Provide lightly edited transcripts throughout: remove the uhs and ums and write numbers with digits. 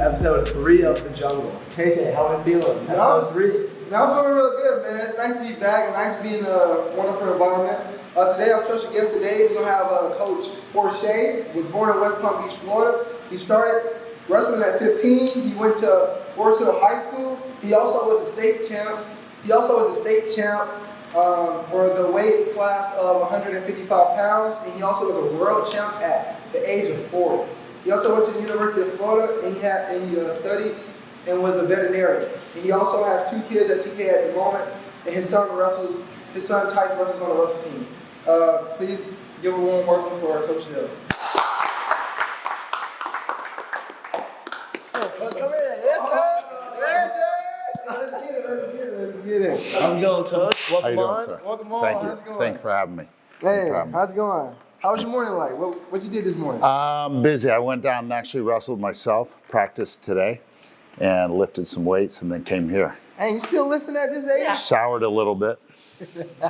episode 3 of The Jungle. Tay, how are you feeling? Episode 3. Now I'm feeling real good, man. It's nice to be back, nice to be in a wonderful environment. Today, our special guest today, we're going to have Coach Porcher. He was born in West Palm Beach, Florida. He started wrestling at 15. He went to Forest Hill High School. He also was a state champ. For the weight class of 155 pounds, and he also was a world champ at the age of 40. He also went to the University of Florida, and he studied and was a veterinarian. And he also has 2 kids at TK at the moment, and his son Tays wrestles on the wrestling team. Please give a warm welcome for Coach Hill. How's it going, Coach? Welcome on. Sir? Welcome on. Thank you. How's it going? Thanks for having me. Hey, how's it going? How was your morning like? What you did this morning? Busy. I went down and actually wrestled myself, practiced today, and lifted some weights, and then came here. Hey, you still lifting at this age? Showered a little bit.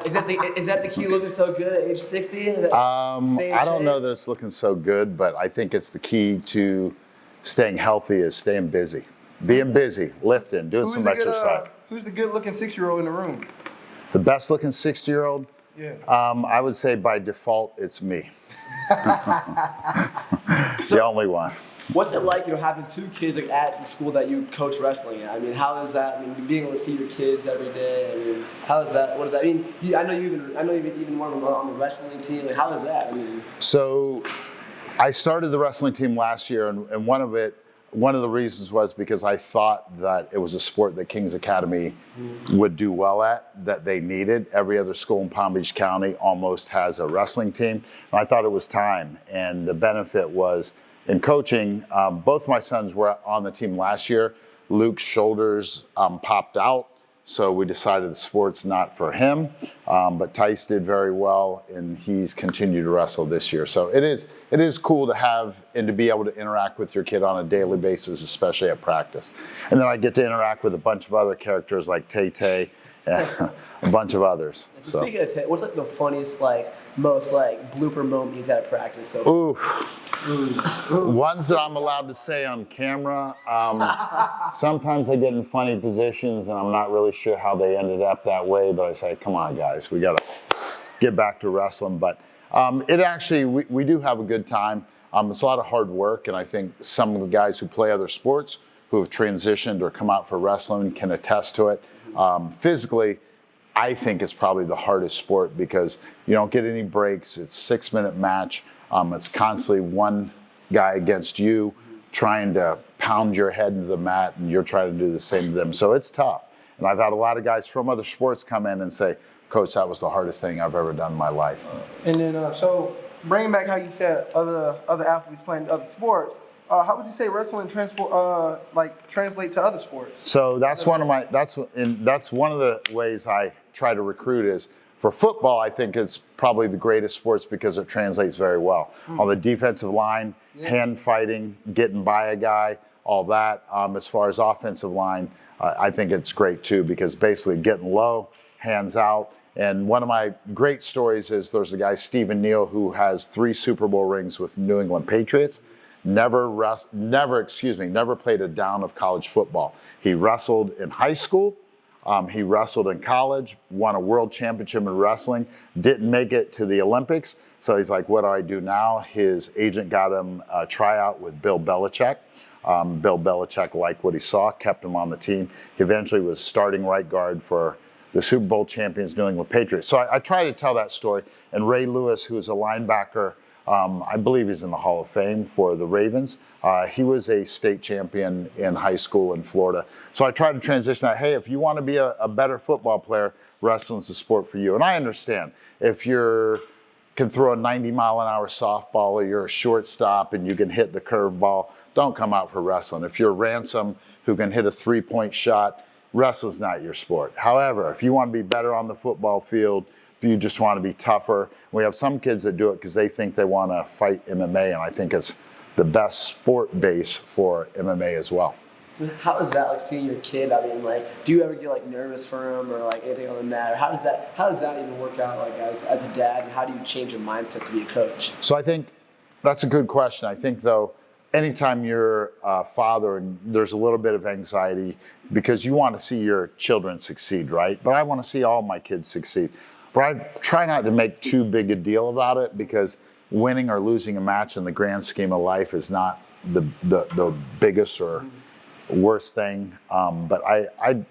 Is that the key looking so good at age 60? I don't know that it's looking so good, but I think it's the key to staying healthy is staying busy. Being busy, lifting, doing some exercise. Who's the good-looking 6-year-old in the room? The best-looking 60-year-old? Yeah. I would say by default, it's me. The only one. What's it like, having 2 kids at the school that you coach wrestling at? I mean, how is that? I mean, being able to see your kids every day. I mean, how is that? What does that mean? I know you even one of them on the wrestling team. Like, how is that? I mean, so I started the wrestling team last year, and one of the reasons was because I thought that it was a sport that King's Academy would do well at, that they needed. Every other school in Palm Beach County almost has a wrestling team. And I thought it was time. And the benefit was in coaching, both my sons were on the team last year. Luke's shoulders popped out, so we decided the sport's not for him. But Tays did very well, and he's continued to wrestle this year. So it is cool to have and to be able to interact with your kid on a daily basis, especially at practice. And then I get to interact with a bunch of other characters like Tay and a bunch of others. So. Speaking of Tay, what's like the funniest, most blooper moment he's had at practice? So Ones that I'm allowed to say on camera. Sometimes I get in funny positions and I'm not really sure how they ended up that way, but I say, come on guys, we gotta get back to wrestling. But we do have a good time. It's a lot of hard work, and I think some of the guys who play other sports who have transitioned or come out for wrestling can attest to it. Physically, I think it's probably the hardest sport because you don't get any breaks. It's a 6-minute match. It's constantly one guy against you trying to pound your head into the mat, and you're trying to do the same to them. So it's tough. And I've had a lot of guys from other sports come in and say, Coach, that was the hardest thing I've ever done in my life. And then, so bringing back how you said other athletes playing other sports, how would you say wrestling translate to other sports? So that's one of the ways I try to recruit is for football. I think it's probably the greatest sports because it translates very well. On the defensive line, hand fighting, getting by a guy, all that. As far as offensive line, I think it's great too because basically getting low, hands out. And one of my great stories is there's a guy, Stephen Neal, who has 3 Super Bowl rings with New England Patriots. Never played a down of college football. He wrestled in high school. He wrestled in college, won a world championship in wrestling, didn't make it to the Olympics. So he's like, what do I do now? His agent got him a tryout with Bill Belichick. Bill Belichick liked what he saw, kept him on the team. He eventually was starting right guard for the Super Bowl champions New England Patriots. So I try to tell that story. And Ray Lewis, who is a linebacker, I believe he's in the Hall of Fame for the Ravens. He was a state champion in high school in Florida. So I try to transition that, hey, if you want to be a better football player, wrestling's the sport for you. And I understand if you can throw a 90-mile-an-hour softball or you're a shortstop and you can hit the curveball, don't come out for wrestling. If you're Ransom who can hit a 3-point shot, wrestling's not your sport. However, if you want to be better on the football field, if you just want to be tougher, we have some kids that do it because they think they want to fight MMA, and I think it's the best sport base for MMA as well. How is that seeing your kid? I mean, do you ever get nervous for him or anything on the mat? Or how does that even work out as a dad? And how do you change your mindset to be a coach? So I think that's a good question. I think though, anytime you're a father and there's a little bit of anxiety because you want to see your children succeed, right? But I want to see all my kids succeed. But I try not to make too big a deal about it because winning or losing a match in the grand scheme of life is not the biggest or worst thing. But I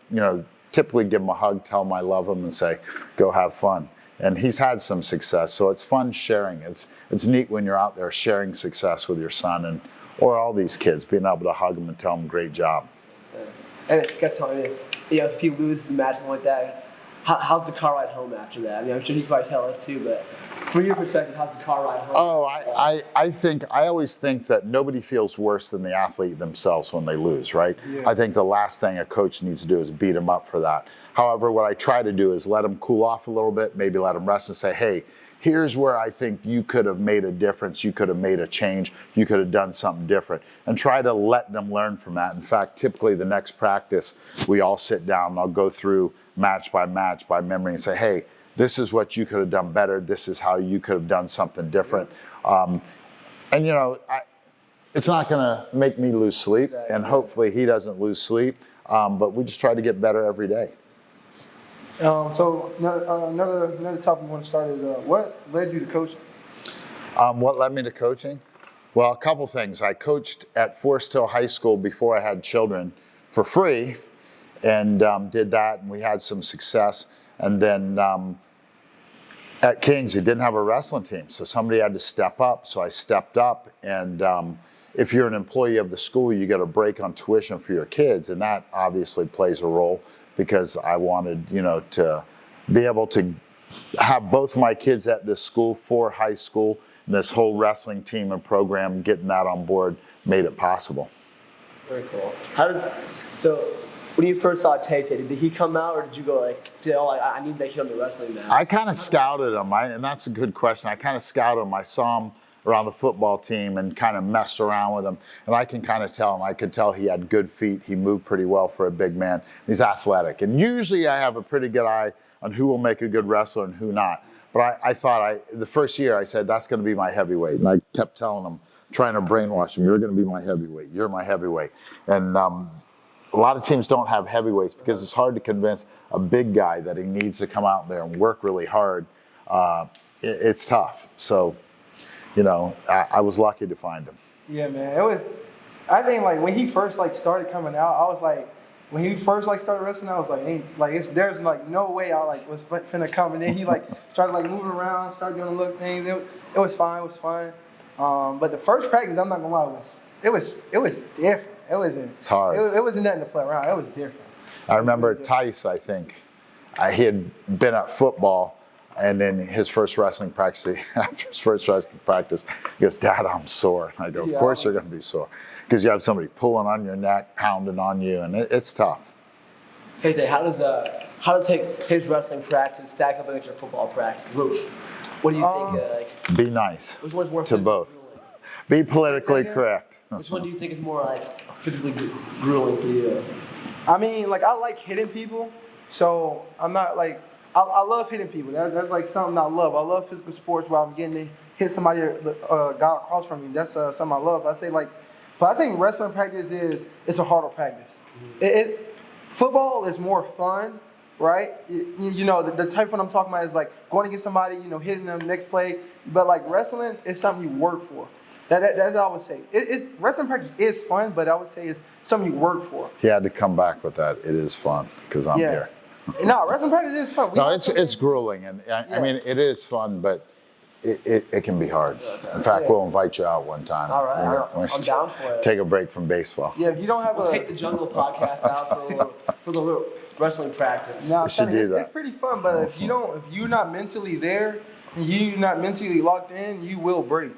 typically give him a hug, tell him I love him, and say, go have fun. And he's had some success, so it's fun sharing. It's neat when you're out there sharing success with your son or all these kids, being able to hug them and tell them great job. And it gets on me, if you lose a match like that, how's the car ride home after that? I mean, I'm sure you can probably tell us too, but from your perspective, how's the car ride home? Oh, I always think that nobody feels worse than the athlete themselves when they lose, right? Yeah. I think the last thing a coach needs to do is beat them up for that. However, what I try to do is let them cool off a little bit, maybe let them rest and say, hey, here's where I think you could have made a difference, you could have made a change, you could have done something different, and try to let them learn from that. In fact, typically the next practice, we all sit down and I'll go through match by memory and say, hey, this is what you could have done better, this is how you could have done something different. It's not gonna make me lose sleep, and hopefully he doesn't lose sleep, but we just try to get better every day. So another topic we want to start is what led you to coaching? What led me to coaching? Well, a couple things. I coached at Forest Hill High School before I had children for free, and did that, and we had some success. And then at Kings, he didn't have a wrestling team, so somebody had to step up. So I stepped up, and if you're an employee of the school, you get a break on tuition for your kids, and that obviously plays a role, because I wanted, to be able to have both my kids at this school for high school, and this whole wrestling team and program, getting that on board made it possible. Very cool. So when you first saw Tays, did he come out, or did you go say, I need that kid on the wrestling mat? I kind of scouted him, and that's a good question. I kind of scouted him. I saw him around the football team and kind of messed around with him. And I can kind of tell him, I could tell he had good feet. He moved pretty well for a big man. He's athletic. And usually I have a pretty good eye on who will make a good wrestler and who not. But I thought the first year I said, that's going to be my heavyweight. And I kept telling him, trying to brainwash him, you're going to be my heavyweight. You're my heavyweight. And a lot of teams don't have heavyweights because it's hard to convince a big guy that he needs to come out there and work really hard. It's tough. So, I was lucky to find him. Yeah, man. I think when he first started coming out, I was when he first started wrestling, I was there's no way I was finna come. And then he started moving around, started doing little things. It was fine. But the first practice, I'm not gonna lie, it was different. It's hard. It wasn't nothing to play around. It was different. I remember Tays, I think. He had been at football, and then his first wrestling practice, after his first wrestling practice, he goes, Dad, I'm sore. I go, of course you're going to be sore, because you have somebody pulling on your neck, pounding on you, and it's tough. Tay, how does his wrestling practice stack up against your football practice? What do you think? Be nice which one's more to both. Be politically correct. Which one do you think is more physically grueling for you? I mean, I like hitting people, so I'm not I love hitting people. That's something I love. I love physical sports where I'm getting to hit somebody, guy across from me. That's something I love. I say but I think wrestling practice it's a harder practice. Football is more fun, right? The type of fun I'm talking about is going to get somebody, hitting them next play. But wrestling is something you work for. That's what I would say. Wrestling practice is fun, but I would say it's something you work for. He had to come back with that. It is fun because I'm here. No, wrestling practice is fun. It's grueling, and I mean it is fun, but it can be hard. In fact, we'll invite you out one time. All right, I'm down for it. Take a break from baseball. Yeah, if you don't have take the Jungle podcast out for the little wrestling practice. No, that. It's pretty fun, but if you're not mentally there, and you're not mentally locked in, you will break.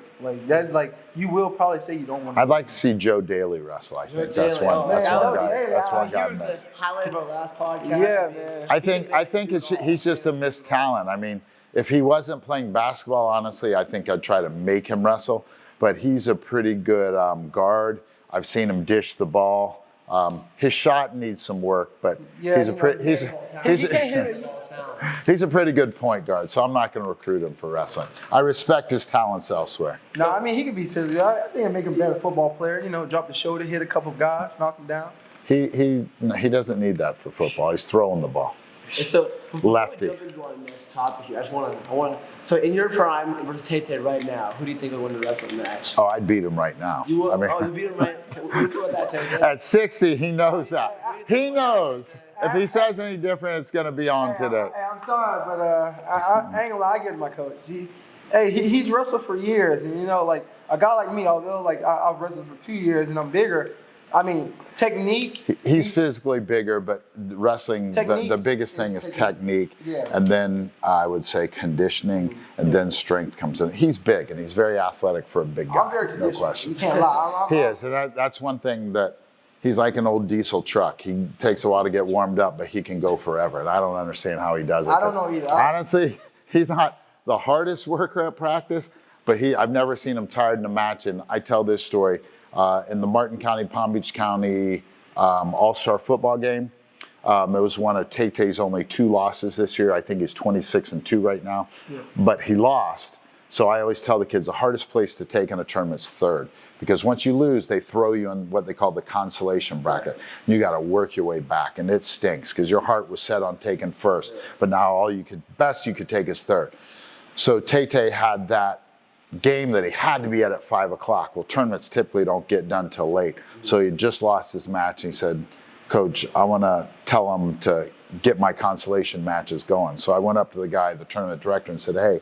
You will probably say you don't want to. I'd like to see Joe Daly wrestle. I think that's one guy. That's one guy. He was the highlight of our last podcast. Yeah, man. I think he's just a missed talent. I mean, if he wasn't playing basketball, honestly, I think I'd try to make him wrestle. But he's a pretty good guard. I've seen him dish the ball. His shot needs some work, but he's a pretty. He's a pretty good point guard, so I'm not going to recruit him for wrestling. I respect his talents elsewhere. No, I mean, he could be physical. I think it'd make him a better football player. You know, drop the shoulder, hit a couple of guys, knock him down. He doesn't need that for football. He's throwing the ball. So, lefty. Before we jump into our next topic here, I want to. So, in your prime versus Tay right now, who do you think would win the wrestling match? Oh, I'd beat him right now. You will? I mean, You beat him right. We'll do that, Tay. at 60, he knows that. He knows. If he says any different, it's going to be on today. I'm sorry, but I ain't gonna lie. I give it my coach. He's wrestled for years, and you know, like a guy like me, although like I've wrestled for 2 years and I'm bigger. I mean, technique. He's physically bigger, but wrestling, the biggest thing is technique. Yeah. And then I would say conditioning, and then strength comes in. He's big, and he's very athletic for a big guy. I'm very no conditioned. question. You can't lie. He is, and that's one thing that he's like an old diesel truck. He takes a while to get warmed up, but he can go forever. And I don't understand how he does it. I don't know either. Honestly, he's not the hardest worker at practice, but I've never seen him tired in a match. And I tell this story. In the Martin County, Palm Beach County All-Star football game. It was one of Tays' only 2 losses this year. I think he's 26-2 right now. Yeah. But he lost. So I always tell the kids the hardest place to take in a tournament is third. Because once you lose, they throw you in what they call the consolation bracket. You got to work your way back. And it stinks because your heart was set on taking first. But now best you could take is third. So Tay had that game that he had to be at 5 o'clock. Well, tournaments typically don't get done till late. So he just lost his match, and he said, Coach, I want to tell him to get my consolation matches going. So I went up to the guy, the tournament director, and said, hey,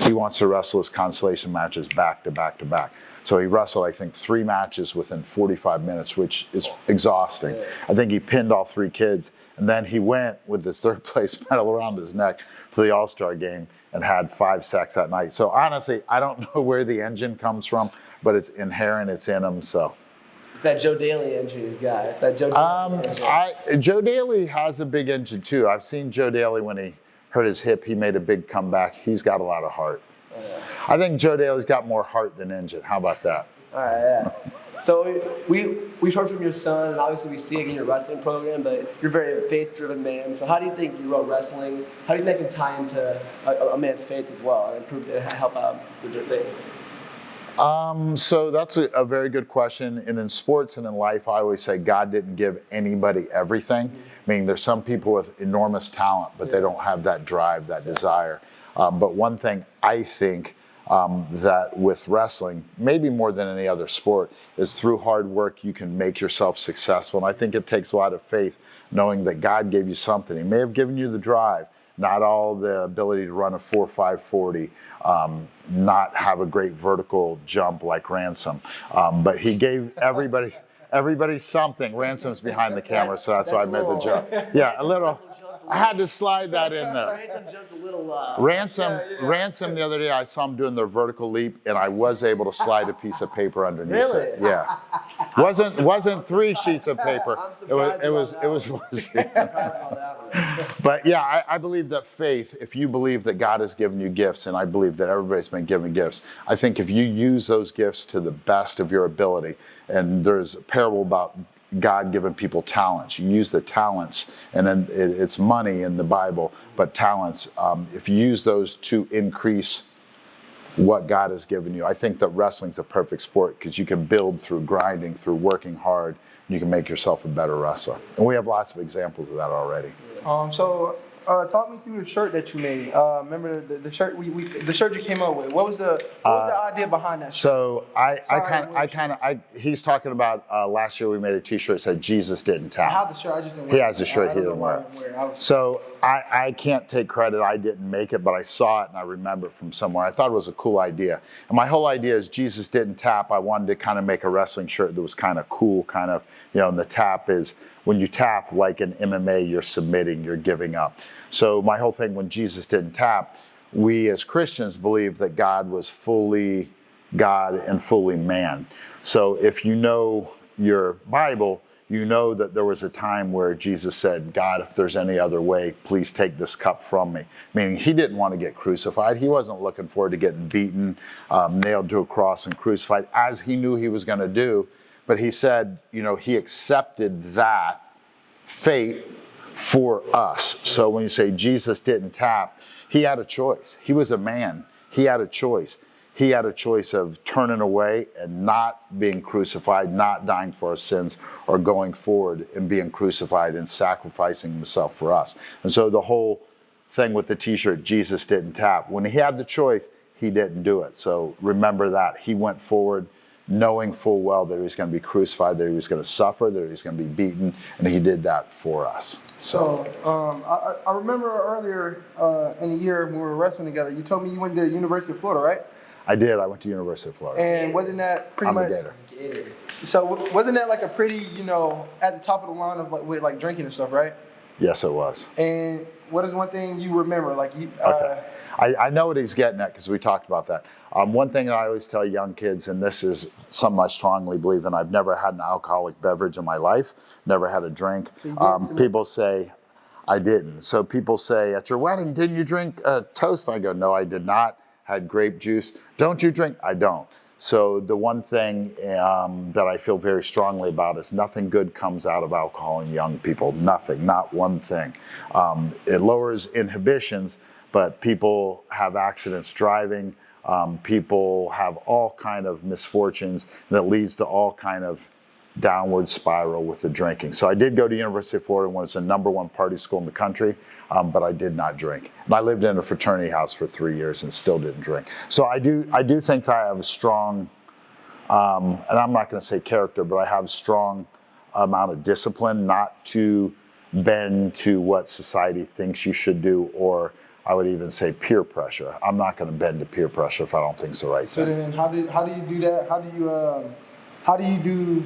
he wants to wrestle his consolation matches back to back to back. So he wrestled, I think, 3 matches within 45 minutes, which is exhausting. I think he pinned all 3 kids, and then he went with his 3rd place medal around his neck for the All-Star game and had 5 sacks that night. So honestly, I don't know where the engine comes from, but it's inherent, it's in him, so. It's that Joe Daly engine he's got. It's that Joe Daly engine. Joe Daly has a big engine too. I've seen Joe Daly when he hurt his hip, he made a big comeback. He's got a lot of heart. Oh, yeah. I think Joe Daly's got more heart than engine. How about that? All right, yeah. So we heard from your son, and obviously we see it in your wrestling program, but you're a very faith-driven man. So how do you think you wrote wrestling? How do you think it can tie into a man's faith as well and improve and help out with your faith? So that's a very good question. And in sports and in life, I always say God didn't give anybody everything. Meaning there's some people with enormous talent, but they don't have that drive, that desire. But one thing I think that with wrestling, maybe more than any other sport, is through hard work you can make yourself successful. And I think it takes a lot of faith knowing that God gave you something. He may have given you the drive, not all the ability to run a 4.5 40, not have a great vertical jump like Ransom, but he gave everybody something. Ransom's behind the camera, so that's why I made the joke. Yeah, a little. I had to slide that in there. Ransom jumped a little. Ransom. The other day, I saw him doing the vertical leap, and I was able to slide a piece of paper underneath it. Yeah, wasn't 3 sheets of paper. It was. But yeah, I believe that faith. If you believe that God has given you gifts, and I believe that everybody's been given gifts, I think if you use those gifts to the best of your ability, and there's a parable about God giving people talents. You use the talents, and then it's money in the Bible, but talents, if you use those to increase what God has given you, I think that wrestling's a perfect sport because you can build through grinding, through working hard, and you can make yourself a better wrestler. And we have lots of examples of that already. Talk me through the shirt that you made. Remember the shirt the shirt you came up with. What was the idea behind that shirt? So he's talking about last year we made a T-shirt that said Jesus didn't tap. I have the shirt. I just didn't wear it. He has the shirt. He didn't wear it. So I can't take credit. I didn't make it, but I saw it and I remember it from somewhere. I thought it was a cool idea. And my whole idea is Jesus didn't tap. I wanted to kind of make a wrestling shirt that was kind of cool, kind of, and the tap is when you tap like in MMA, you're submitting, you're giving up. So my whole thing, when Jesus didn't tap, we as Christians believe that God was fully God and fully man. So if you know your Bible, you know that there was a time where Jesus said, God, if there's any other way, please take this cup from me. Meaning he didn't want to get crucified. He wasn't looking forward to getting beaten, nailed to a cross and crucified, as he knew he was going to do. But he said, he accepted that fate for us. So when you say Jesus didn't tap, he had a choice. He was a man. He had a choice. He had a choice of turning away and not being crucified, not dying for our sins, or going forward and being crucified and sacrificing himself for us. And so the whole thing with the t-shirt, Jesus didn't tap, when he had the choice, he didn't do it. So remember that. He went forward knowing full well that he was going to be crucified, that he was going to suffer, that he was going to be beaten, and he did that for us. So I remember earlier in the year when we were wrestling together, you told me you went to the University of Florida, right? I did. I went to University of Florida. And wasn't that pretty much? Gator. So wasn't that like a pretty, at the top of the line of with like drinking and stuff, right? Yes, it was. And what is one thing you remember? Okay. I know what he's getting at because we talked about that. One thing that I always tell young kids, and this is something I strongly believe in, I've never had an alcoholic beverage in my life, never had a drink. People say, I didn't. So people say, at your wedding, didn't you drink toast? I go, no, I did not. Had grape juice. Don't you drink? I don't. So the one thing that I feel very strongly about is nothing good comes out of alcohol in young people. Nothing, not one thing. It lowers inhibitions, but people have accidents driving. People have all kind of misfortunes that leads to all kind of downward spiral with the drinking. So I did go to University of Florida when it's the #1 party school in the country, but I did not drink. And I lived in a fraternity house for 3 years and still didn't drink. So I do think that I have a strong, and I'm not going to say character, but I have a strong amount of discipline not to bend to what society thinks you should do, or I would even say peer pressure. I'm not going to bend to peer pressure if I don't think it's the right thing. So then how do you do that? How do you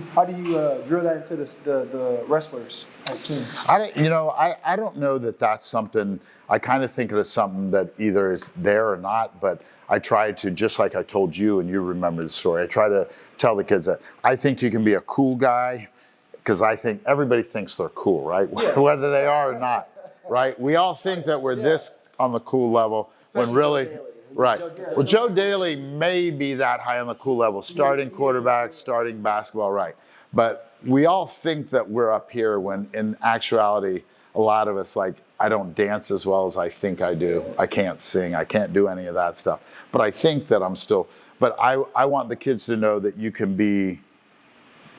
drill that into the wrestlers like teams? I don't know that that's something. I kind of think it is something that either is there or not. But I try to, just like I told you, and you remember the story. I try to tell the kids that I think you can be a cool guy, because I think everybody thinks they're cool, right? Yeah. Whether they are or not, right? We all think that we're this on the cool level, when really. Right. Well, Joe Daly may be that high on the cool level, starting quarterback, starting basketball, right. But we all think that we're up here when in actuality, a lot of us, like, I don't dance as well as I think I do. I can't sing. I can't do any of that stuff. But I think that I'm still, but I want the kids to know that you can be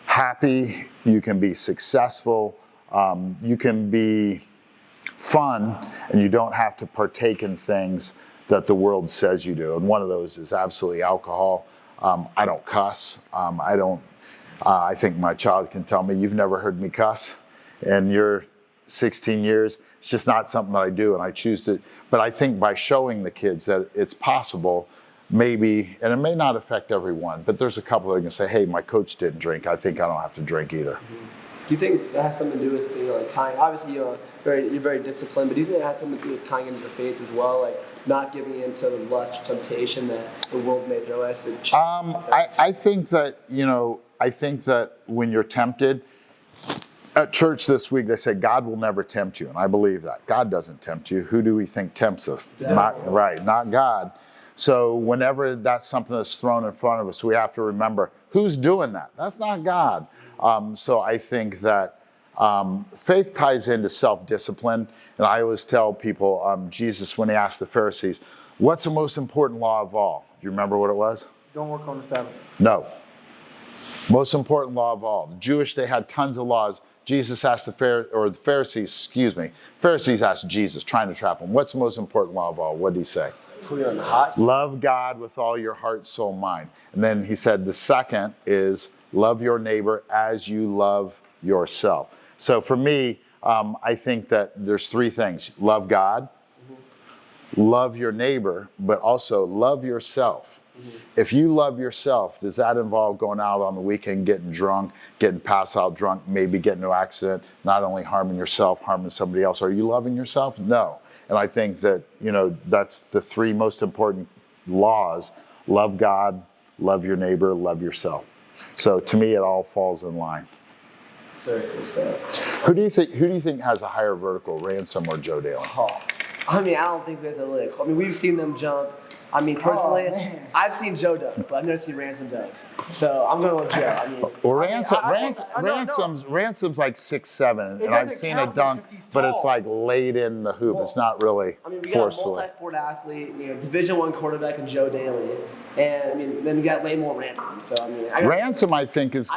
happy, you can be successful, you can be fun, and you don't have to partake in things that the world says you do. And one of those is absolutely alcohol. I don't cuss. I think my child can tell me, you've never heard me cuss in your 16 years. It's just not something that I do, and I choose to. But I think by showing the kids that it's possible, maybe, and it may not affect everyone, but there's a couple that are gonna say, hey, my coach didn't drink. I think I don't have to drink either. Do you think that has something to do with, like tying, obviously you're very disciplined, but do you think it has something to do with tying into the faith as well, like not giving in to the lust or temptation that the world may throw at you? I think that when you're tempted, at church this week they said God will never tempt you, and I believe that. God doesn't tempt you. Who do we think tempts us? Not God. So whenever that's something that's thrown in front of us, we have to remember, who's doing that? That's not God. So I think that faith ties into self-discipline. And I always tell people, Jesus, when he asked the Pharisees, what's the most important law of all? Do you remember what it was? Don't work on the Sabbath. No. Most important law of all. The Jewish, they had tons of laws. Jesus asked the Pharisees asked Jesus, trying to trap him, what's the most important law of all? What did he say? Love God with all your heart, soul, mind. And then he said the second is love your neighbor as you love yourself. So for me, I think that there's three things. Love God, love your neighbor, but also love yourself. If you love yourself, does that involve going out on the weekend, getting drunk, getting passed out drunk, maybe getting into an accident, not only harming yourself, harming somebody else? Are you loving yourself? No. And I think that, that's the three most important laws. Love God, love your neighbor, love yourself. So to me, it all falls in line. Very cool stuff. Who do you think has a higher vertical, Ransom or Joe Daly? I don't think there's a lick. We've seen them jump. Personally, I've seen Joe dunk, but I've never seen Ransom dunk. So I'm going with Joe. I mean, Well, Ransom's like 6'7", and I've seen a dunk, but it's like laid in the hoop. It's not really I mean, we got a forcefully. multi-sport athlete, Division I quarterback in Joe Daly, and I mean, then we got way more Ransom. So I mean, Ransom, I think, is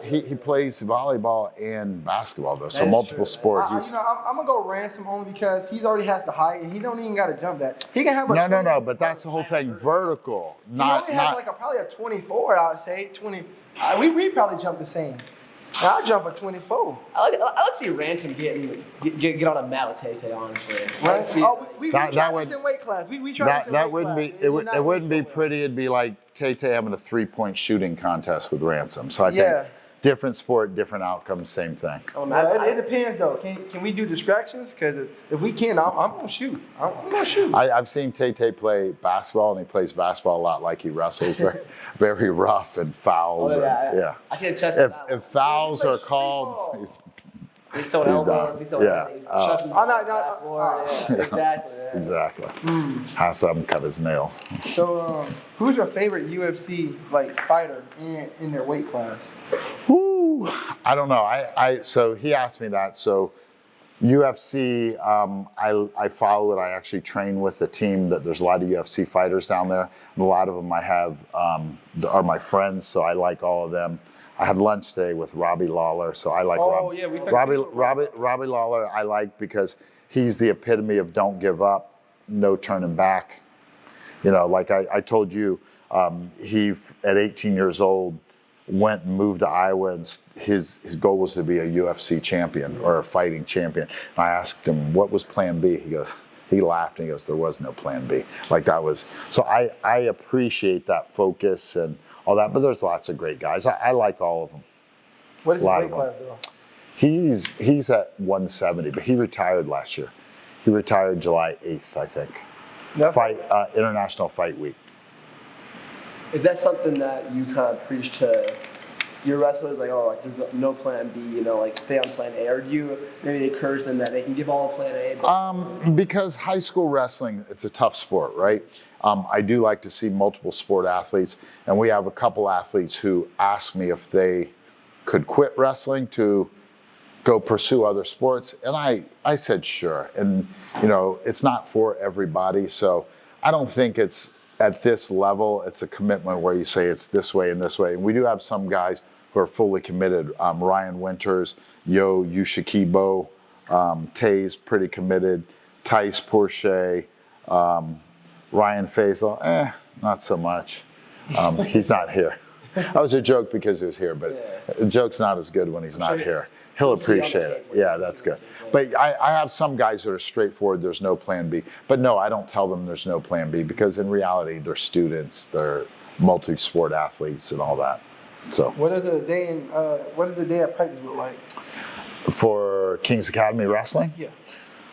he plays volleyball and basketball though, so multiple sports. I'm gonna go Ransom only because he already has the height and he don't even got to jump that. He can have a no, but that's the whole thing. Vertical, not. He only has probably a 24. I would say 20. We probably jump the same. I'll jump a 24. I like to see Ransom get on a mat with Tay, honestly. We try this in weight class. We try this in weight class. It wouldn't be pretty. It'd be like Tay having a 3-point shooting contest with Ransom. So I think different sport, different outcomes, same thing. It depends though. Can we do distractions? Because if we can, I'm gonna shoot. I'm gonna shoot. I've seen Tay play basketball, and he plays basketball a lot like he wrestles. Very, very rough and fouls. I can attest to that. If fouls are called, he's throwing elbows. He's throwing Exactly. Has some cut his nails. So, who's your favorite UFC fighter in their weight class? Woo! I don't know. So he asked me that. So UFC, I follow it. I actually train with the team. There's a lot of UFC fighters down there, and a lot of them I have are my friends. So I like all of them. I had lunch today with Robbie Lawler, so I like Robbie Lawler. I like because he's the epitome of don't give up, no turning back. Like I told you, he at 18 years old went and moved to Iowa, and his goal was to be a UFC champion or a fighting champion. And I asked him, what was plan B? He laughed and he goes, there was no plan B. So I appreciate that focus and all that, but there's lots of great guys. I like all of them. What is his weight class though? He's at 170, but he retired last year. He retired July 8th, I think. International Fight Week. Is that something that you kind of preach to your wrestlers? There's no plan B, stay on plan A? Or do you maybe encourage them that they can give all a plan A? Because high school wrestling, it's a tough sport, right? I do like to see multiple sport athletes, and we have a couple athletes who ask me if they could quit wrestling to go pursue other sports, and I said sure. And it's not for everybody, so I don't think it's at this level. It's a commitment where you say it's this way and this way. And we do have some guys who are fully committed. Ryan Winters, Yushikibo, Tays, pretty committed. Tays, Porcher, Ryan Faisal, not so much. He's not here. That was a joke because he was here, but the joke's not as good when he's not here. He'll appreciate it. Yeah, that's good. But I have some guys that are straightforward, there's no plan B. But no, I don't tell them there's no plan B because in reality, they're students, they're multi-sport athletes and all that. So what does a day at practice look like? For King's Academy Wrestling? Yeah.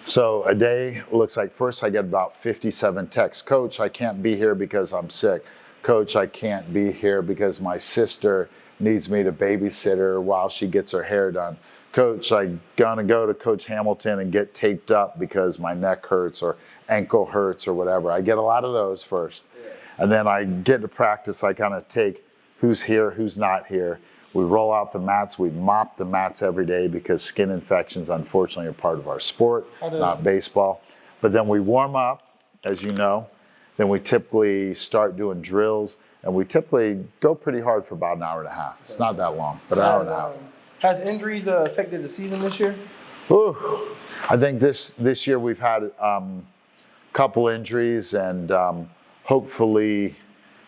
So a day looks like, first I get about 57 texts. Coach, I can't be here because I'm sick. Coach, I can't be here because my sister needs me to babysit her while she gets her hair done. Coach, I'm gonna go to Coach Hamilton and get taped up because my neck hurts or ankle hurts or whatever. I get a lot of those first. And then I get to practice, I kind of take who's here, who's not here. We roll out the mats, we mop the mats every day because skin infections, unfortunately, are part of our sport, not baseball. But then we warm up, as you know. Then we typically start doing drills, and we typically go pretty hard for about an hour and a half. It's not that long, but an hour and a half. Has injuries affected the season this year? Ooh, I think this year we've had a couple injuries, and hopefully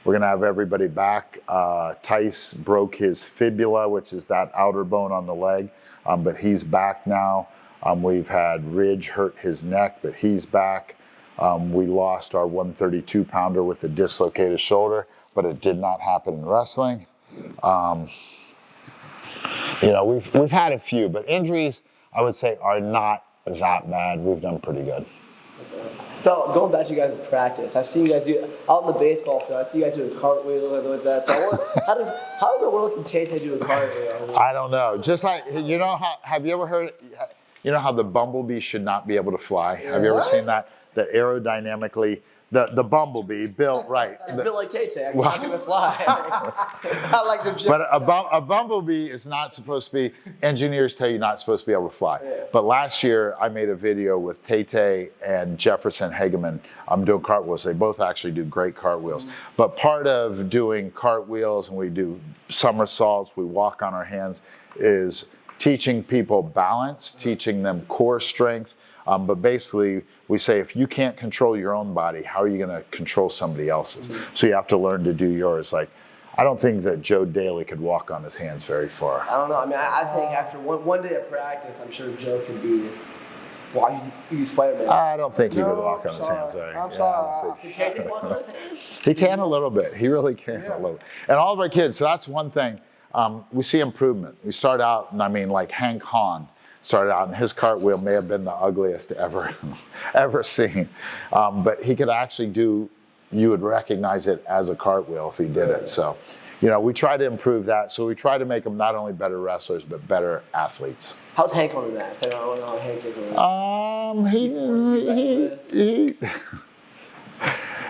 we're going to have everybody back. Tays broke his fibula, which is that outer bone on the leg, but he's back now. We've had Ridge hurt his neck, but he's back. We lost our 132-pounder with a dislocated shoulder, but it did not happen in wrestling. We've had a few, but injuries, I would say, are not that bad. We've done pretty good. So going back to you guys' practice, I've seen you guys do out in the baseball field. I see you guys doing cartwheels and like that. So how in the world can Tay do a cartwheel? I don't know. Just like have you ever heard? You know how the bumblebee should not be able to fly? Have you ever seen that? that aerodynamically, the bumblebee built right. It's built like Tay-Tay. I'm not going to fly. I like the But a bumblebee is not supposed to be, engineers tell you not supposed to be able to fly. Yeah. But last year I made a video with Tay-Tay and Jefferson Hageman. I'm doing cartwheels. They both actually do great cartwheels. But part of doing cartwheels, and we do somersaults, we walk on our hands, is teaching people balance, teaching them core strength. But basically, we say if you can't control your own body, how are you going to control somebody else's? So you have to learn to do yours. Like, I don't think that Joe Daly could walk on his hands very far. I don't know. I mean, I think after one day of practice, I'm sure Joe could be. Well, you Spider-Man. I don't think he could walk on his hands very. I'm sorry. He can't walk on his hands. He can a little bit. He really can a little bit. And all of our kids, so that's one thing. We see improvement. We start out, and I mean, like Hank Hahn started out, and his cartwheel may have been the ugliest ever seen. But he could actually do, you would recognize it as a cartwheel if he did it. So, we try to improve that. So we try to make them not only better wrestlers, but better athletes. How's Hank on that? So I don't know how Hank is on that.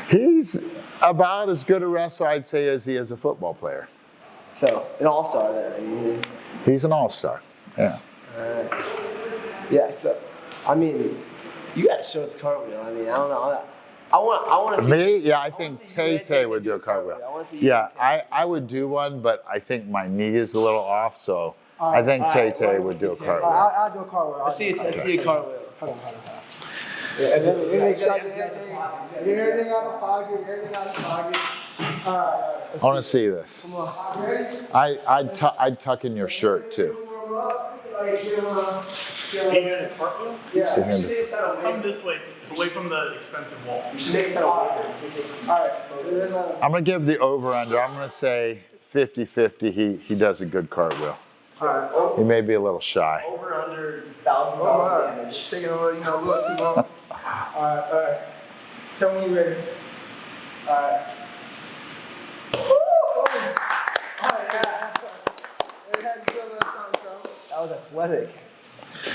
He's about as good a wrestler, I'd say, as he is a football player. So, an all-star there. I mean, He's an all-star, yeah. Yeah, so, I mean, you got to show us a cartwheel. I mean, I don't know. I want to see. Me? Yeah, I think Tay-Tay would do a cartwheel. Yeah, I would do one, but I think my knee is a little off, so I think Tay-Tay would do a cartwheel. I'll do a cartwheel. I see a cartwheel. Hold on. Yeah, and then everything out of pocket, everything out of pocket. All right. I want to see this. Come on. Ready? I'd tuck in your shirt, too. Yeah. Come this way, away from the expensive wall. You should make it sound All right. I'm going to give the over-under. I'm going to say 50-50. He does a good cartwheel. All right. He may be a little shy. over under $1,000 damage. Taking a little too long. All right. Tell me when you're ready. All right. All right, yeah. It had to do a little something. That was athletic.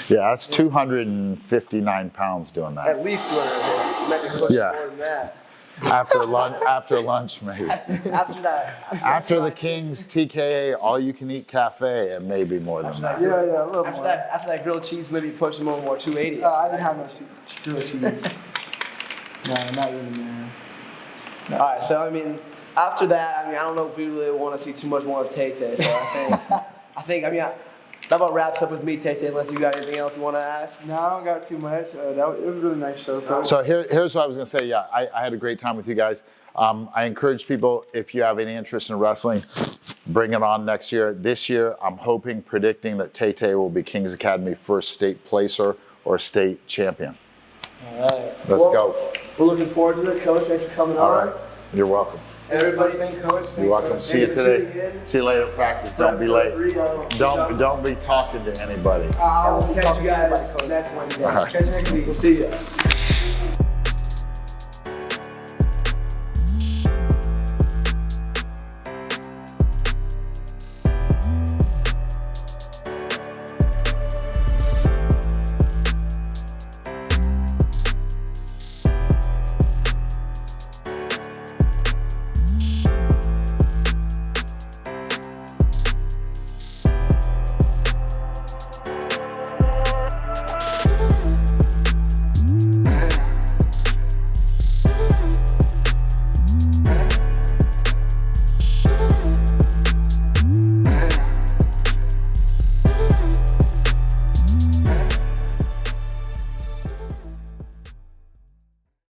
Yeah, that's 259 pounds doing that. At least 200. You might be pushing Yeah. more than that. After lunch, maybe. After that. After the King's TKA all-you-can-eat cafe, it may be more than that. Yeah, a little After more. that grilled cheese, maybe push him more 280. I didn't have much grilled cheese. No, not really, man. All right, so I mean, after that, I mean, I don't know if we really want to see too much more of Tay-Tay. So that about wraps up with me, Tay-Tay. Unless you got anything else you want to ask. No, I don't got too much. It was a really nice show, Coach. So here's what I was going to say. Yeah, I had a great time with you guys. I encourage people, if you have any interest in wrestling, bring it on next year. This year, I'm predicting that Tay-Tay will be King's Academy first state placer or state champion. All right. Let's go. We're looking forward to it, Coach. Thanks for coming All on. right. You're welcome. Everybody, Thank Coach. You're welcome. See you today. See you later at practice. Don't be late. Don't be talking to anybody. I'll catch you guys next Wednesday. All right. Catch you next week. We'll see you.